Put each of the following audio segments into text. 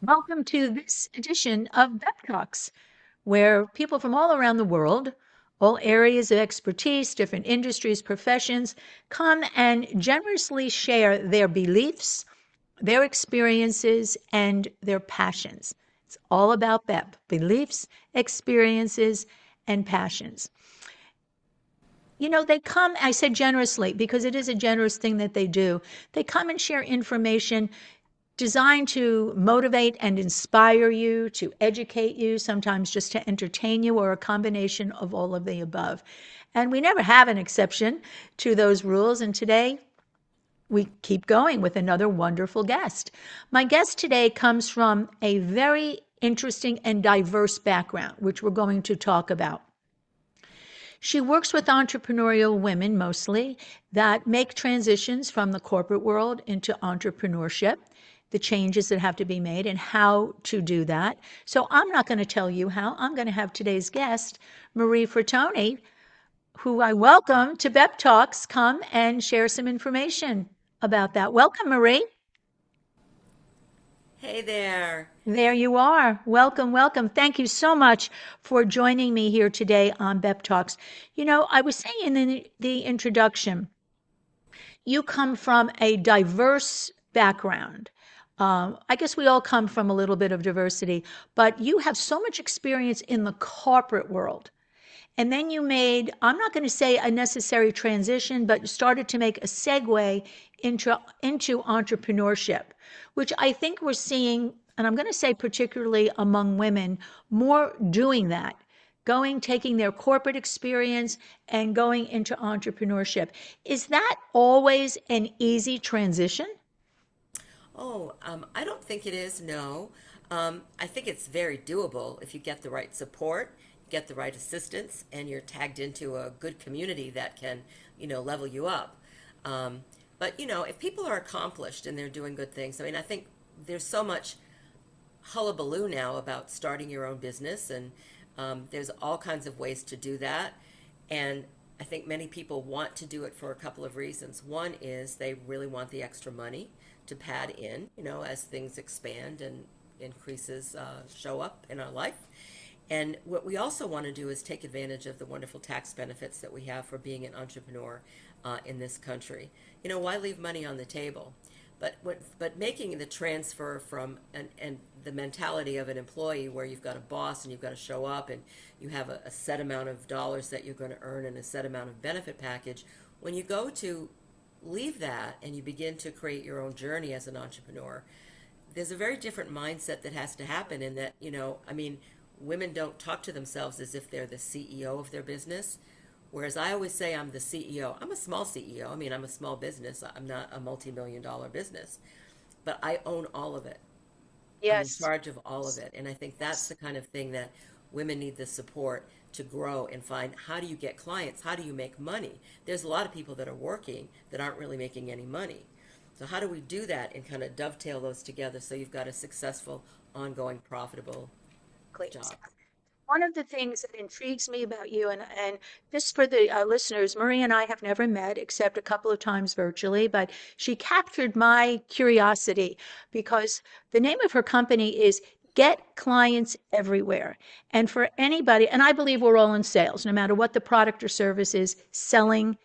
Welcome to this edition of B.E.P Talks, where people from all around the world, all areas of expertise, different industries, professions, come and generously share their beliefs, their experiences, and their passions. It's all about B.E.P, beliefs, experiences, and passions. You know, they come, I said generously because it is a generous thing that they do. They come and share information designed to motivate and inspire you, to educate you, sometimes just to entertain you, or a combination of all of the above. And we never have an exception to those rules. And today we keep going with another wonderful guest. My guest today comes from a very interesting and diverse background, which we're going to talk about. She works with entrepreneurial women mostly that make transitions from the corporate world into entrepreneurship, the changes that have to be made, and how to do that. So I'm not going to tell you how. I'm going to have today's guest, Marie Fratoni, who I welcome to B.E.P Talks, come and share some information about that. Welcome, Marie. Hey there. There you are. Welcome, welcome. Thank you so much for joining me here today on B.E.P Talks. You know, I was saying in the introduction, you come from a diverse background. I guess we all come from a little bit of diversity, but you have so much experience in the corporate world. And then you made, I'm not going to say a necessary transition, but started to make a segue into entrepreneurship, which I think we're seeing, and I'm going to say particularly among women, more doing that, going, taking their corporate experience and going into entrepreneurship. Is that always an easy transition? I don't think it is, no. I think it's very doable if you get the right support, get the right assistance, and you're tagged into a good community that can, level you up. But if people are accomplished and they're doing good things, I mean, I think there's so much hullabaloo now about starting your own business, and there's all kinds of ways to do that. And I think many people want to do it for a couple of reasons. One is they really want the extra money to pad in, as things expand and increases show up in our life. And what we also want to do is take advantage of the wonderful tax benefits that we have for being an entrepreneur in this country. Why leave money on the table? But making the transfer from and the mentality of an employee where you've got a boss and you've got to show up and you have a set amount of dollars that you're going to earn and a set amount of benefit package, when you go to leave that and you begin to create your own journey as an entrepreneur, there's a very different mindset that has to happen in that, I mean, women don't talk to themselves as if they're the CEO of their business. Whereas I always say I'm the CEO. I'm a small CEO. I mean, I'm a small business. I'm not a multi-million-dollar business, but I own all of it. I'm in Yes. charge of all of it. And I think that's the kind of thing that women need the support to grow and find how do you get clients? How do you make money? There's a lot of people that are working that aren't really making any money. So how do we do that and kind of dovetail those together so you've got a successful, ongoing, profitable job? One of the things that intrigues me about you, and this for the listeners, Marie and I have never met except a couple of times virtually, but she captured my curiosity because the name of her company is Get Clients Everywhere. And for anybody, and I believe we're all in sales, no matter what the product or service is, selling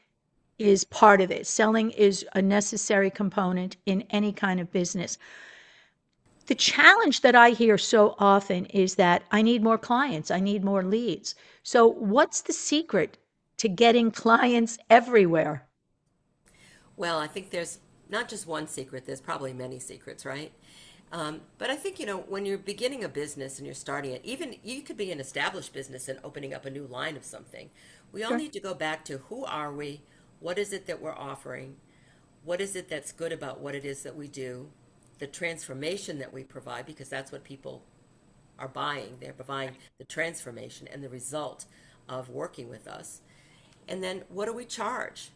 is part of it. Selling is a necessary component in any kind of business. The challenge that I hear so often is that I need more clients, I need more leads. So, what's the secret to getting clients everywhere? Well, I think there's not just one secret, there's probably many secrets, right? But I think, when you're beginning a business and you're starting it, even you could be an established business and opening up a new line of something. We all Sure. need to go back to who are we? What is it that we're offering? What is it that's good about what it is that we do? The transformation that we provide, because that's what people are buying. They're buying the transformation and the result of working with us. And then what do we charge?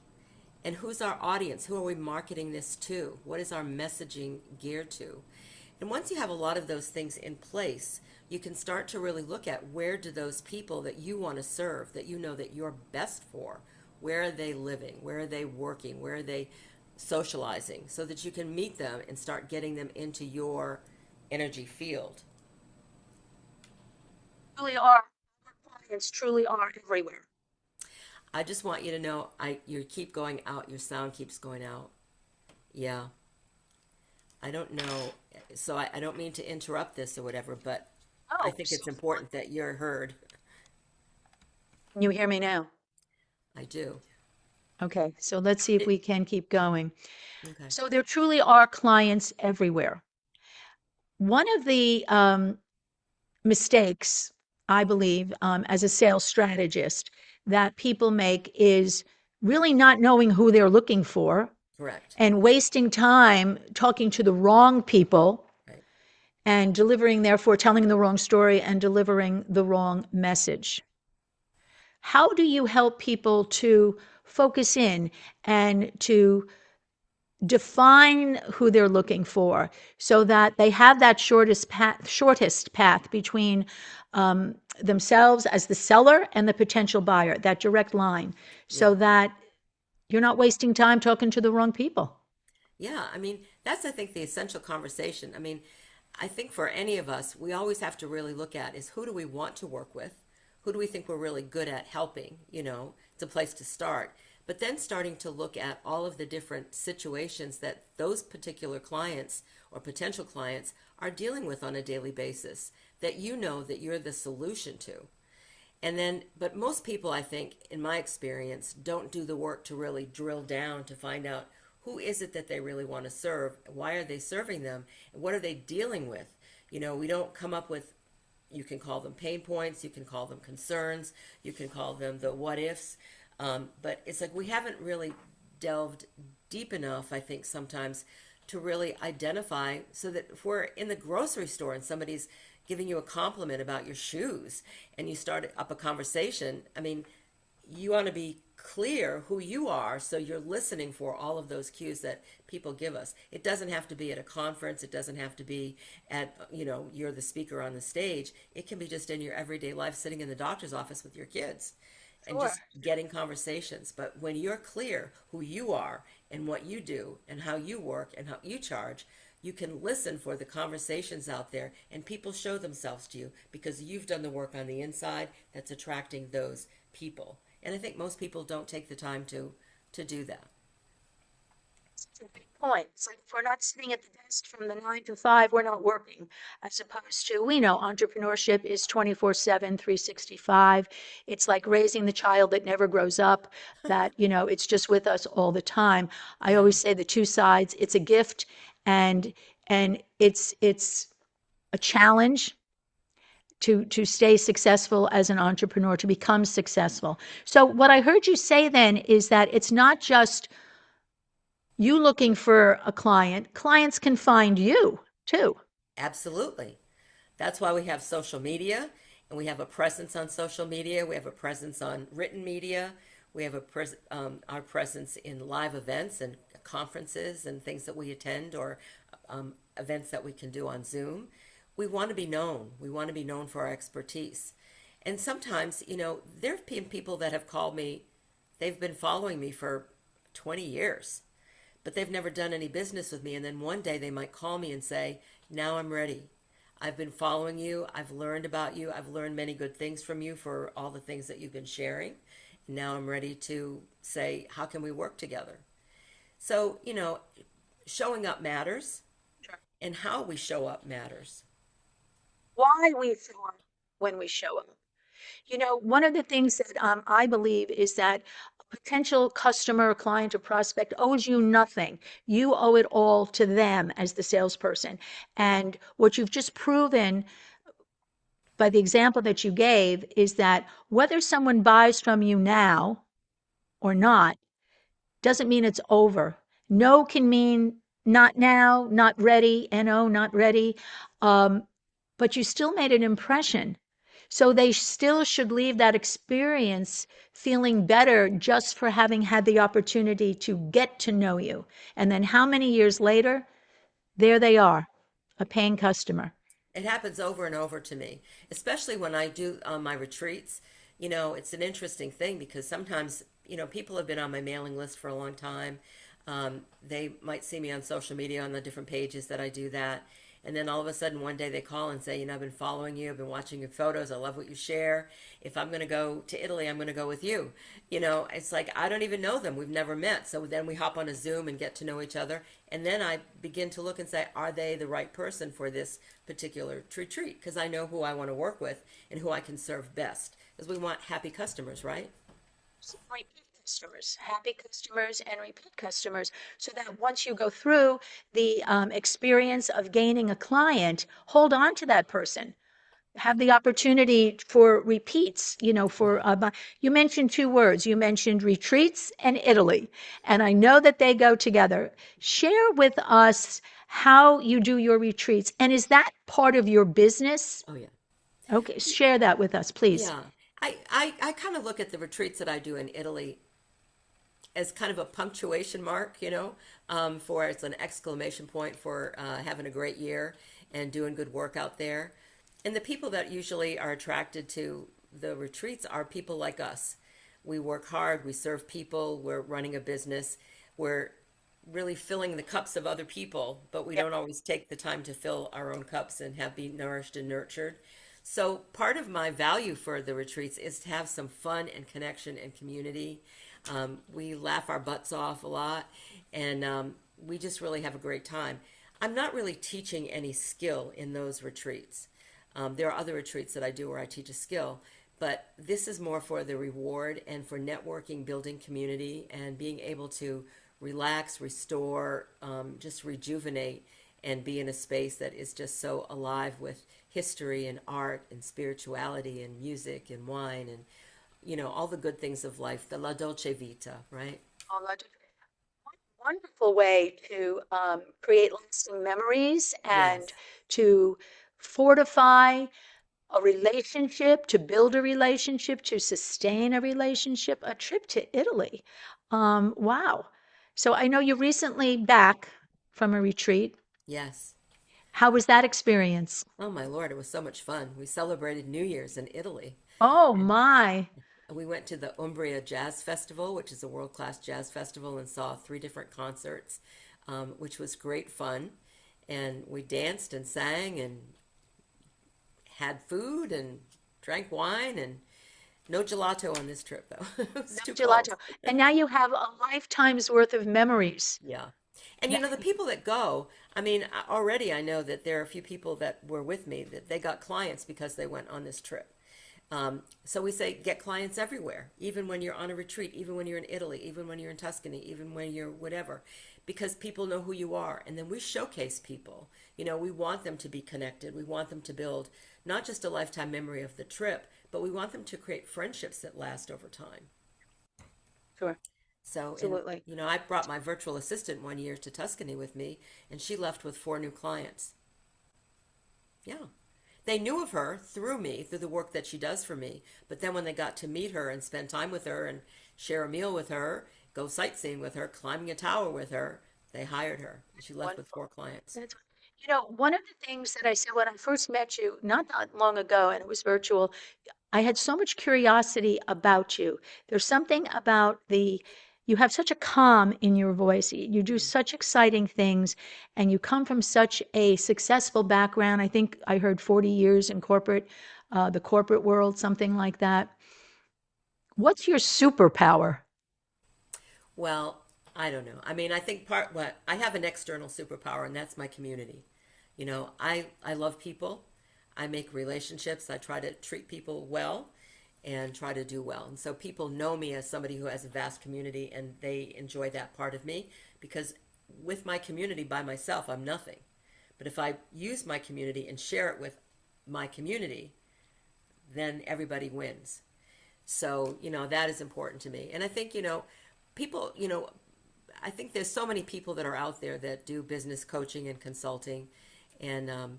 And who's our audience? Who are we marketing this to? What is our messaging geared to? And once you have a lot of those things in place, you can start to really look at where do those people that you want to serve, that you know that you're best for, where are they living? Where are they working? Where are they socializing? So that you can meet them and start getting them into your energy field. Truly are. Our clients truly are everywhere. I just want you to know, you keep going out. Your sound keeps going out. Yeah, I don't know. So I don't mean to interrupt this or whatever, but I Oh, think so it's important that you're heard. can you hear me now? I do. Okay, so let's see if It, we can keep going. okay. So there truly are clients everywhere. One of the mistakes, I believe, as a sales strategist, that people make is really not knowing who they're looking for Correct. and wasting time talking to the wrong people Right. and delivering, therefore, telling the wrong story and delivering the wrong message. How do you help people to focus in and to define who they're looking for so that they have that shortest path between themselves as the seller and the potential buyer, that direct line, Yeah. so that you're not wasting time talking to the wrong people? Yeah. I mean, that's, I think, the essential conversation. I mean, I think for any of us, we always have to really look at is who do we want to work with? Who do we think we're really good at helping? It's a place to start. But then starting to look at all of the different situations that those particular clients or potential clients are dealing with on a daily basis that you know that you're the solution to. And then, but most people, I think, in my experience, don't do the work to really drill down to find out who is it that they really want to serve, why are they serving them, and what are they dealing with. We don't come up with, you can call them pain points, you can call them concerns, you can call them the what ifs, but it's like we haven't really delved deep enough, I think, sometimes to really identify so that if we're in the grocery store and somebody's giving you a compliment about your shoes and you start up a conversation, I mean, you want to be clear who you are so you're listening for all of those cues that people give us. It doesn't have to be at a conference, it doesn't have to be at, you're the speaker on the stage. It can be just in your everyday life sitting in the doctor's office with your kids and Sure. just getting conversations. But when you're clear who you are and what you do and how you work and how you charge, you can listen for the conversations out there and people show themselves to you because you've done the work on the inside that's attracting those people. And I think most people don't take the time to do that. Such a big point. It's like if we're not sitting at the desk from the 9 to 5, we're not working. As opposed to, we know entrepreneurship is 24/7, 365. It's like raising the child that never grows up, that, it's just with us all the time. I Yeah. always say the two sides, it's a gift and it's a challenge to stay successful as an entrepreneur, to become successful. So what I heard you say then is that it's not just you looking for a client, clients can find you too. Absolutely. That's why we have social media and we have a presence on social media. We have a presence on written media. We have our presence in live events and conferences and things that we attend or events that we can do on Zoom. We want to be known. We want to be known for our expertise. And sometimes, there have been people that have called me, they've been following me for 20 years, but they've never done any business with me. And then one day they might call me and say, now I'm ready. I've been following you. I've learned about you. I've learned many good things from you for all the things that you've been sharing. And now I'm ready to say, how can we work together? So, showing up matters Sure. and how we show up matters. Why we show up when we show up. One of the things that I believe is that a potential customer, client, or prospect owes you nothing. You owe it all to them as the salesperson. And what you've just proven by the example that you gave is that whether someone buys from you now or not doesn't mean it's over. No can mean not now, not ready, no, not ready. Um, but you still made an impression. So they still should leave that experience feeling better just for having had the opportunity to get to know you. And then how many years later, there they are, a paying customer. It happens over and over to me, especially when I do my retreats. It's an interesting thing because sometimes, people have been on my mailing list for a long time. They might see me on social media on the different pages that I do that. And then all of a sudden one day they call and say, I've been following you, I've been watching your photos, I love what you share. If I'm going to go to Italy, I'm going to go with you. It's like I don't even know them, we've never met. So then we hop on a Zoom and get to know each other, and then I begin to look and say, are they the right person for this particular retreat? Because I know who I want to work with and who I can serve best, because we want happy customers, right? Repeat customers, happy customers, and repeat customers, so that once you go through the experience of gaining a client, hold on to that person. Have the opportunity for repeats, Yeah. you mentioned two words. You mentioned retreats and Italy, and I know that they go together. Share with us how you do your retreats, and is that part of your business? Oh yeah. Okay, share that with us, please. Yeah. I kind of look at the retreats that I do in Italy as kind of a punctuation mark, for it's an exclamation point for having a great year and doing good work out there. And the people that usually are attracted to the retreats are people like us. We work hard, we serve people, we're running a business, we're really filling the cups of other people, but we Yep. don't always take the time to fill our own cups and have be nourished and nurtured. So part of my value for the retreats is to have some fun and connection and community. We laugh our butts off a lot, and we just really have a great time. I'm not really teaching any skill in those retreats. There are other retreats that I do where I teach a skill, but this is more for the reward and for networking, building community, and being able to relax, restore, just rejuvenate, and be in a space that is just so alive with history and art and spirituality and music and wine and all the good things of life, the la dolce vita, right? Oh, that's a wonderful way to create lasting memories and Yes. to fortify a relationship, to build a relationship, to sustain a relationship, a trip to Italy. Wow. So I know you're recently back from a retreat. Yes. How was that experience? Oh my Lord, it was so much fun. We celebrated New Year's in Italy. Oh And my. we went to the Umbria Jazz Festival, which is a world-class jazz festival, and saw three different concerts, which was great fun. And we danced and sang and had food and drank wine, and no gelato on this trip though. It was No too cold. gelato. And now you have a lifetime's worth of memories. Yeah. And That- the people that go, I mean, already I know that there are a few people that were with me that they got clients because they went on this trip. So we say get clients everywhere, even when you're on a retreat, even when you're in Italy, even when you're in Tuscany, even when you're whatever, because people know who you are. And then we showcase people. We want them to be connected. We want them to build not just a lifetime memory of the trip, but we want them to create friendships that last over time. Sure, So, and absolutely. I brought my virtual assistant one year to Tuscany with me, and she left with four new clients. Yeah. They knew of her through me, through the work that she does for me. But then when they got to meet her and spend time with her and share a meal with her, go sightseeing with her, climbing a tower with her, they hired her. She left with Wonderful. four clients. That's, one of the things that I said when I first met you, not that long ago, and it was virtual, I had so much curiosity about you. There's something about you have such a calm in your voice. You do such exciting things, and you come from such a successful background. I think I heard 40 years in the corporate world, something like that. What's your superpower? Well, I don't know. I mean, I think part what I have an external superpower, and that's my community. I love people. I make relationships. I try to treat people well and try to do well. And so people know me as somebody who has a vast community, and they enjoy that part of me because with my community by myself, I'm nothing. But if I use my community and share it with my community, then everybody wins. So, that is important to me. And I think, people, I think there's so many people that are out there that do business coaching and consulting. And,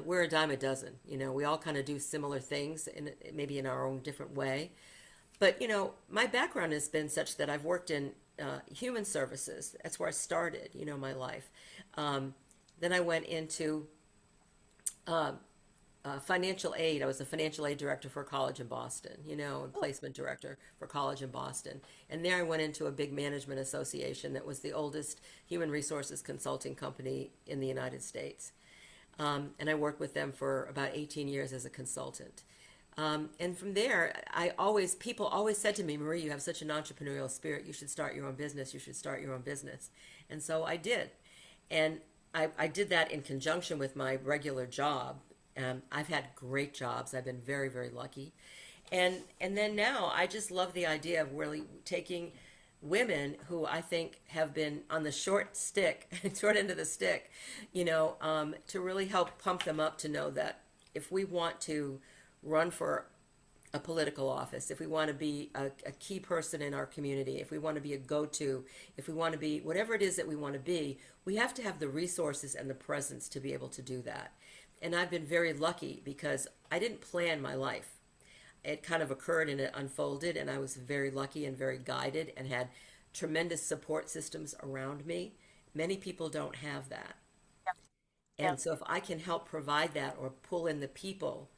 we're a dime a dozen. We all kind of do similar things, maybe in our own different way. But, my background has been such that I've worked in human services. That's where I started, my life. Then I went into financial aid. I was a financial aid director for a college in Boston, and placement director for a college in Boston. And there I went into a big management association that was the oldest human resources consulting company in the United States. And I worked with them for about 18 years as a consultant. And from there, people always said to me, Marie, you have such an entrepreneurial spirit. You should start your own business. You should start your own business. And so I did. And I did that in conjunction with my regular job. I've had great jobs. I've been very, very lucky. And then now I just love the idea of really taking women who I think have been on the short stick, short end of the stick, to really help pump them up to know that if we want to run for a political office, if we want to be a key person in our community, if we want to be a go-to, if we want to be whatever it is that we want to be, we have to have the resources and the presence to be able to do that. And I've been very lucky because I didn't plan my life. It kind of occurred and it unfolded, and I was very lucky and very guided and had tremendous support systems around me. Many people don't have that. Yeah. And so if I can help provide that or pull in the people,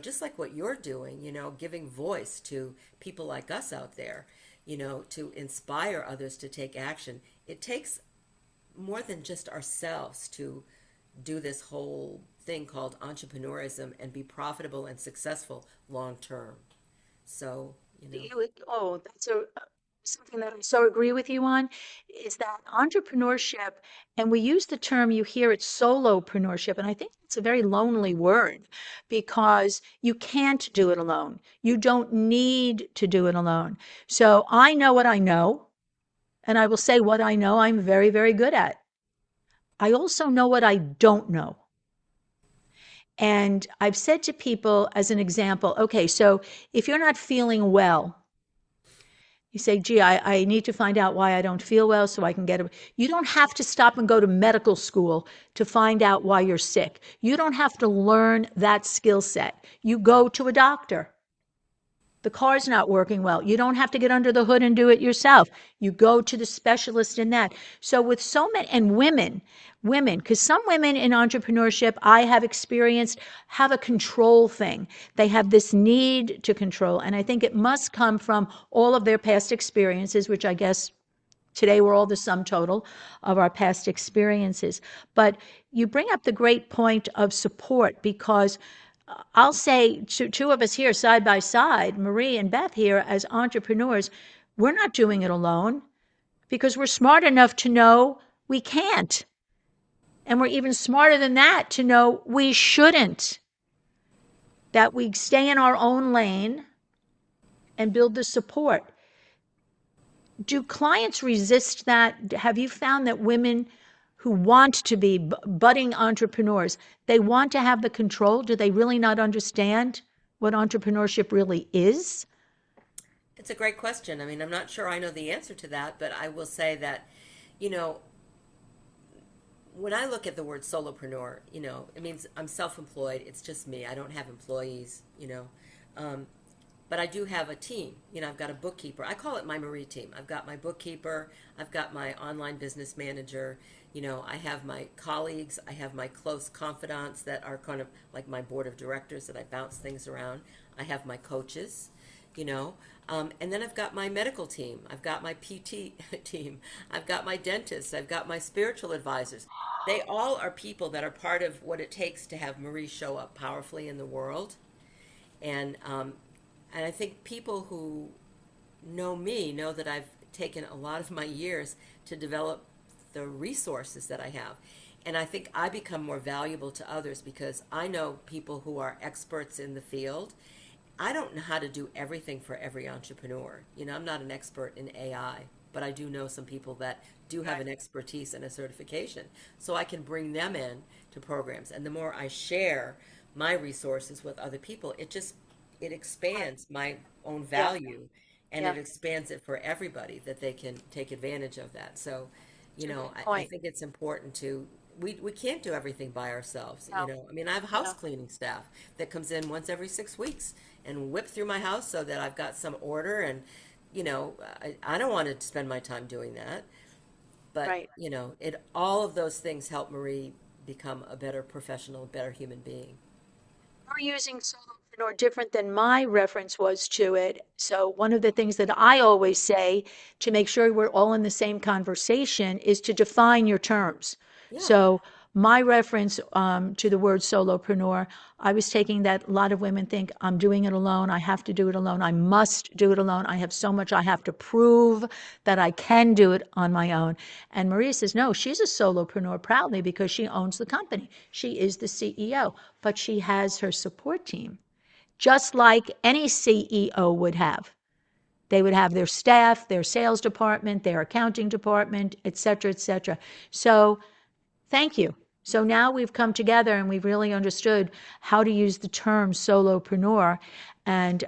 just like what you're doing, giving voice to people like us out there, to inspire others to take action, it takes more than just ourselves to do this whole thing called entrepreneurism and be profitable and successful long term. So, Oh, that's something that I so agree with you on is that entrepreneurship, and we use the term, you hear it, solopreneurship, and I think it's a very lonely word because you can't do it alone. You don't need to do it alone. So I know what I know, and I will say what I know I'm very, very good at. I also know what I don't know. And I've said to people as an example, okay, so if you're not feeling well, you say, gee, I need to find out why I don't feel well so I can get it. You don't have to stop and go to medical school to find out why you're sick. You don't have to learn that skill set. You go to a doctor. The car's not working well. You don't have to get under the hood and do it yourself. You go to the specialist in that. So with so many, and women, because some women in entrepreneurship I have experienced have a control thing. They have this need to control. And I think it must come from all of their past experiences, which I guess today we're all the sum total of our past experiences. But you bring up the great point of support because I'll say two of us here side by side, Marie and Beth here as entrepreneurs, we're not doing it alone because we're smart enough to know we can't. And we're even smarter than that to know we shouldn't, that we stay in our own lane and build the support. Do clients resist that? Have you found that women who want to be budding entrepreneurs, they want to have the control? Do they really not understand what entrepreneurship really is? it's a great question. I mean, I'm not sure I know the answer to that, but I will say that, you know, when I look at the word solopreneur, it means I'm self-employed. It's just me. I don't have employees. Um, but I do have a team. I've got a bookkeeper. I call it my Marie team. I've got my bookkeeper. I've got my online business manager. I have my colleagues. I have my close confidants that are kind of like my board of directors that I bounce things around. I have my coaches, you know. And then I've got my medical team. I've got my PT team. I've got my dentists. I've got my spiritual advisors. They all are people that are part of what it takes to have Marie show up powerfully in the world. And I think people who know me know that I've taken a lot of my years to develop the resources that I have. And I think I become more valuable to others because I know people who are experts in the field. I don't know how to do everything for every entrepreneur. I'm not an expert in AI, but I do know some people that do have an expertise and a certification. So I can bring them in to programs. And the more I share my resources with other people, it expands my own Yeah, value and yeah, it expands it for everybody that they can take advantage of that. So, it's a great I point. think it's important to we can't do everything by ourselves, No, I mean, I have a house no. cleaning staff that comes in once every 6 weeks and whip through my house so that I've got some order and I don't want to spend my time doing that. But, Right. it all of those things help Marie become a better professional, a better human being. You're using solopreneur different than my reference was to it. So one of the things that I always say to make sure we're all in the same conversation is to define your terms. Yeah. So My reference to the word solopreneur, I was taking that a lot of women think I'm doing it alone. I have to do it alone. I must do it alone. I have so much I have to prove that I can do it on my own. And Maria says, no, she's a solopreneur proudly because she owns the company. She is the CEO, but she has her support team, just like any CEO would have. They would have their staff, their sales department, their accounting department, et cetera, et cetera. So thank you. So now we've come together and we've really understood how to use the term solopreneur and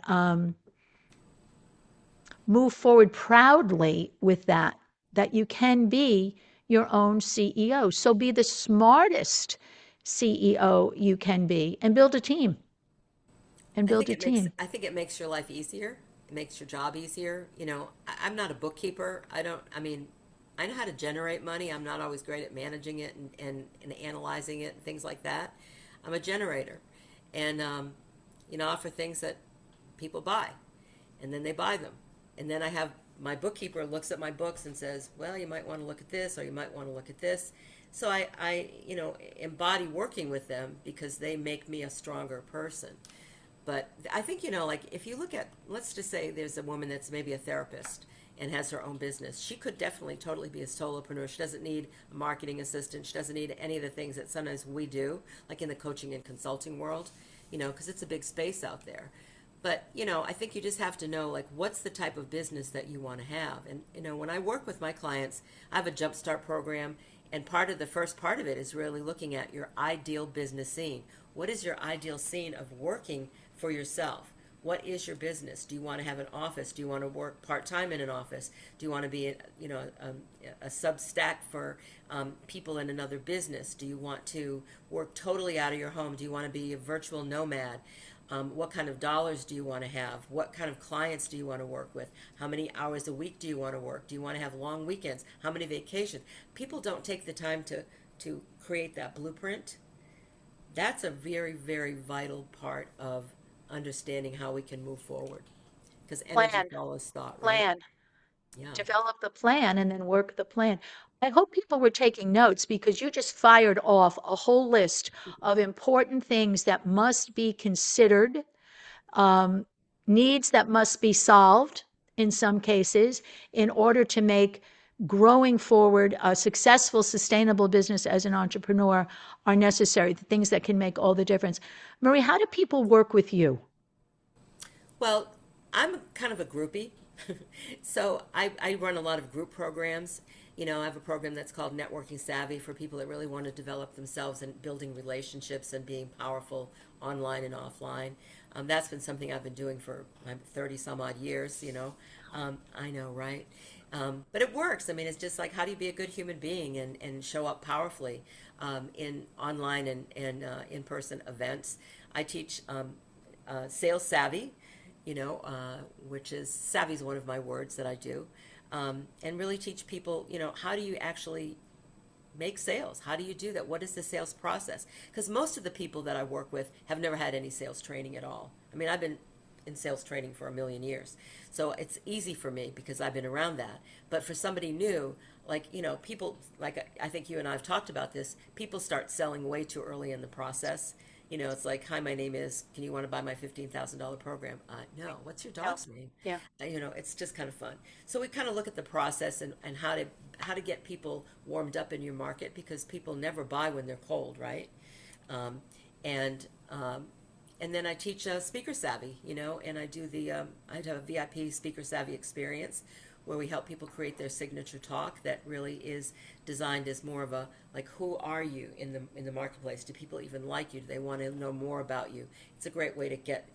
move forward proudly with that, that you can be your own CEO. So be the smartest CEO you can be and build a team and build a team. I think it makes your life easier. It makes your job easier. I'm not a bookkeeper. I mean, I know how to generate money. I'm not always great at managing it and analyzing it and things like that. I'm a generator. And, offer things that people buy. And then they buy them. And then I have my bookkeeper looks at my books and says, well, you might want to look at this or you might want to look at this. So I embody working with them because they make me a stronger person. But I think, like if you look at, let's just say there's a woman that's maybe a therapist and has her own business. She could definitely totally be a solopreneur. She doesn't need a marketing assistant. She doesn't need any of the things that sometimes we do, like in the coaching and consulting world, because it's a big space out there. But, I think you just have to know, like, what's the type of business that you want to have. And, when I work with my clients, I have a jumpstart program. And the first part of it is really looking at your ideal business scene. What is your ideal scene of working for yourself? What is your business? Do you want to have an office? Do you want to work part-time in an office? Do you want to be, a substack for people in another business? Do you want to work totally out of your home? Do you want to be a virtual nomad? What kind of dollars do you want to have? What kind of clients do you want to work with? How many hours a week do you want to work? Do you want to have long weekends? How many vacations? People don't take the time to create that blueprint. That's a very, very vital part of understanding how we can move forward. Because energy Plan, follows thought, right? plan. Yeah. Develop the plan and then work the plan. I hope people were taking notes because you just fired off a whole list of important things that must be considered, um, needs that must be solved in some cases in order to make growing forward a successful, sustainable business as an entrepreneur are necessary, the things that can make all the difference. Marie, how do people work with you? Well, I'm kind of a groupie. So I run a lot of group programs. I have a program that's called Networking Savvy for people that really want to develop themselves and building relationships and being powerful online and offline. That's been something I've been doing for 30 some odd years. I know, right? But it works. I mean, it's just like, how do you be a good human being and show up powerfully in online and in-person events? I teach sales savvy, which is savvy is one of my words that I do, and really teach people, how do you actually make sales? How do you do that? What is the sales process? Because most of the people that I work with have never had any sales training at all. I mean, I've been in sales training for a million years. So it's easy for me because I've been around that. But for somebody new, like, people, like I think you and I have talked about this, people start selling way too early in the process. It's like, hi, my name is, can you want to buy my $15,000 program? No, what's your No. dog's name? Yeah. It's just kind of fun. So we kind of look at the process and how to get people warmed up in your market because people never buy when they're cold, right? Um, and and then I teach speaker savvy, and I have a VIP speaker savvy experience where we help people create their signature talk that really is designed as more of a, like, who are you in the marketplace? Do people even like you? Do they want to know more about you? It's a great way to get,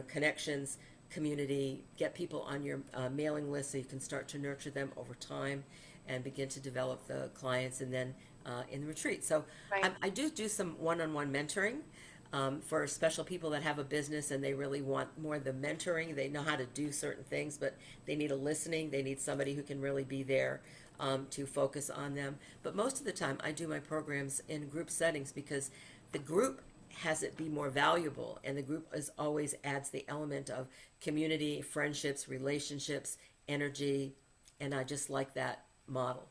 connections, community, get people on your mailing list so you can start to nurture them over time and begin to develop the clients and then in the retreat. So Right. I do some one-on-one mentoring for special people that have a business and they really want more of the mentoring. They know how to do certain things, but they need a listening. They need somebody who can really be there to focus on them. But most of the time, I do my programs in group settings because the group has it be more valuable, and the group is always adds the element of community, friendships, relationships, energy, and I just like that model.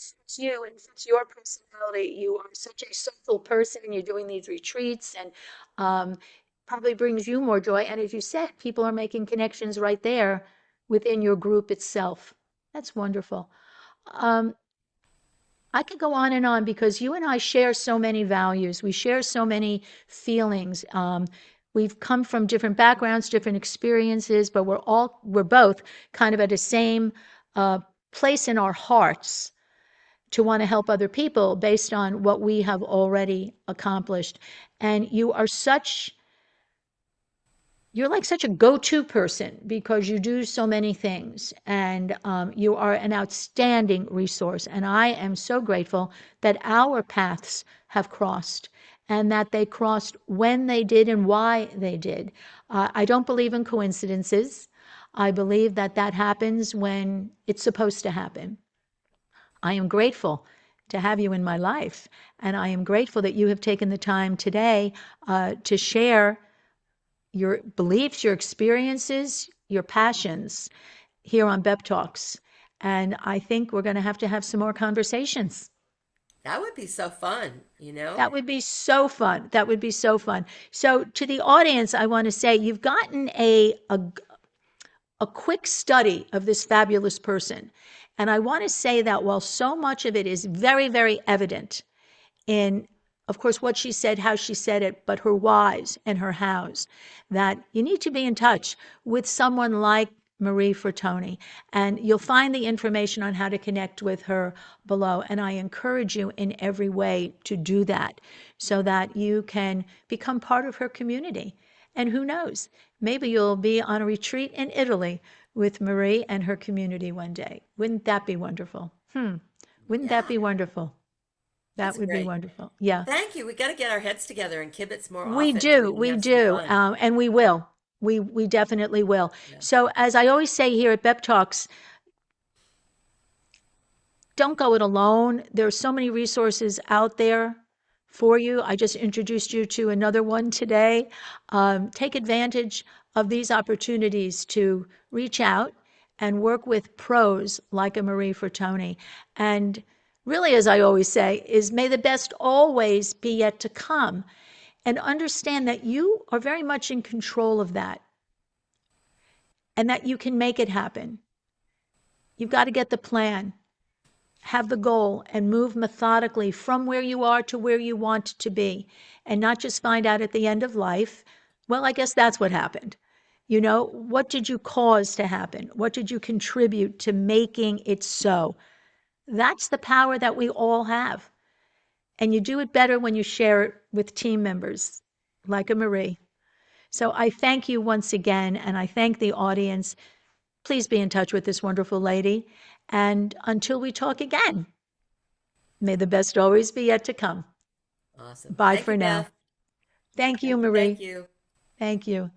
fits you and fits your personality. You are such a social person, and you're doing these retreats, and um, probably brings you more joy. And as you said, people are making connections right there within your group itself. That's wonderful. Um, I could go on and on because you and I share so many values. We share so many feelings. We've come from different backgrounds, different experiences, but we're both kind of at the same uh, place in our hearts to want to help other people based on what we have already accomplished. And you're like such a go-to person because you do so many things, and you are an outstanding resource. And I am so grateful that our paths have crossed, and that they crossed when they did and why they did. I don't believe in coincidences. I believe that that happens when it's supposed to happen. I am grateful to have you in my life, and I am grateful that you have taken the time today to share your beliefs, your experiences, your passions here on BEP Talks. And I think we're going to have some more conversations. That would be so fun, you know? That would be so fun. That would be so fun. So, to the audience, I want to say you've gotten a quick study of this fabulous person. And I want to say that while so much of it is very, very evident in, of course, what she said, how she said it, but her whys and her hows, that you need to be in touch with someone like Marie Fratoni, and you'll find the information on how to connect with her below. And I encourage you in every way to do that so that you can become part of her community. And who knows, maybe you'll be on a retreat in Italy with Marie and her community one day. Wouldn't that be wonderful? Wouldn't that Yeah, be wonderful? That that's would be great. wonderful. Well, Yeah, thank you. We got to get our heads together and kibitz more we often so do. we can We have some do. fun. And we will. We definitely will. Yeah. So, as I always say here at BEP Talks, don't go it alone. There are so many resources out there for you. I just introduced you to another one today. Take advantage of these opportunities to reach out and work with pros like a Marie Fratoni. And really, as I always say, is may the best always be yet to come. And understand that you are very much in control of that and that you can make it happen. You've got to get the plan, have the goal, and move methodically from where you are to where you want to be, and not just find out at the end of life, well, I guess that's what happened. You know, what did you cause to happen? What did you contribute to making it so? That's the power that we all have. And you do it better when you share it with team members like a Marie. So I thank you once again, and I thank the audience. Please be in touch with this wonderful lady. And until we talk again, may the best always be yet to come. Awesome. Bye Thank you, for now. Beth. Thank you, Marie. Thank you. Thank you.